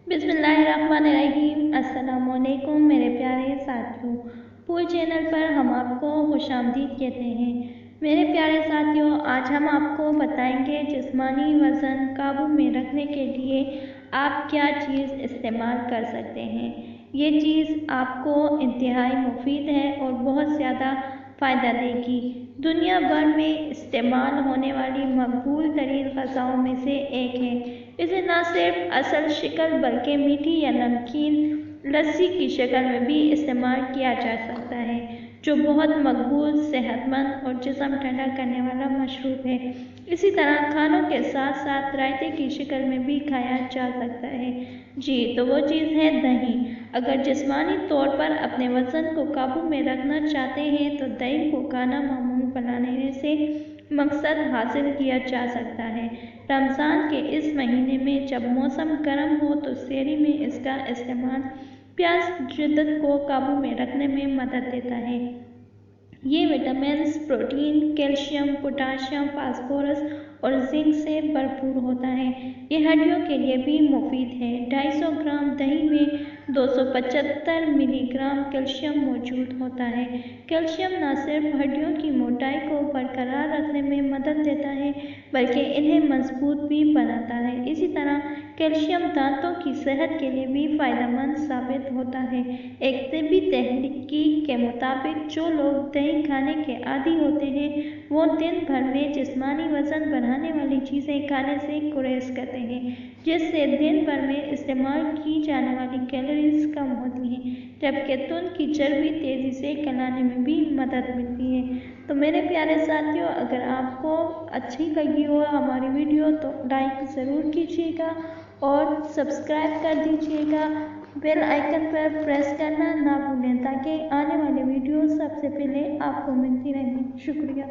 बिस्मिल्लाहिर्रहमानिर्रहीम। अस्सलामुअलैकुम मेरे प्यारे साथियों, पूल चैनल पर हम आपको खुशामदीद कहते हैं। मेरे प्यारे साथियों, आज हम आपको बताएंगे जिस्मानी वज़न काबू में रखने के लिए आप क्या चीज़ इस्तेमाल कर सकते हैं। ये चीज़ आपको इंतहाई मुफीद है और बहुत ज़्यादा फ़ायदा देगी। दुनिया भर में इस्तेमाल होने वाली मकबूल तरीन ग़िज़ाओं में से एक है। इसे न सिर्फ असल शक्ल बल्कि मीठी या नमकीन लस्सी की शक्ल में भी इस्तेमाल किया जा सकता है, जो बहुत मकबूल, सेहतमंद और जिस्म ठंडा करने वाला मशरूब है। इसी तरह खानों के साथ साथ रायते की शक्ल में भी खाया जा सकता है। जी, तो वो चीज़ है दही। अगर जिस्मानी तौर पर अपने वज़न को काबू में रखना चाहते हैं तो दही को खाना मामूल बनाने से मकसद हासिल किया जा सकता है। रमज़ान के इस महीने में जब मौसम गर्म हो तो सहरी में इसका इस्तेमाल प्यास जिद्दत को काबू में रखने में मदद देता है। ये vitamins, protein, calcium, potassium, phosphorus और जिंक से भरपूर होता है। ये हड्डियों के लिए भी मुफीद है। 250 ग्राम दही में 275 मिलीग्राम कैल्शियम मौजूद होता है। कैल्शियम न सिर्फ हड्डियों की मोटाई को बरकरार रखने में मदद देता है बल्कि इन्हें मजबूत भी बनाता है। इसी तरह कैल्शियम दांतों की सेहत के लिए भी फ़ायदेमंद साबित होता है। एक तिब्बी तहकीक के मुताबिक जो लोग दही खाने के आदी होते हैं वो दिन भर में जिस्मानी वज़न बढ़ाने वाली चीज़ें खाने से गुरेज करते हैं, जिससे दिन भर में इस्तेमाल की जाने वाली कैलोरीज कम होती हैं, जबकि तन की चर्बी तेज़ी से गलाने में भी मदद मिलती है। तो मेरे प्यारे साथियों, अगर आपको अच्छी लगी हो हमारी वीडियो तो लाइक ज़रूर कीजिएगा और सब्सक्राइब कर दीजिएगा। बेल आइकन पर प्रेस करना ना भूलें ताकि आने वाली वीडियो सबसे पहले आपको मिलती रहें। शुक्रिया।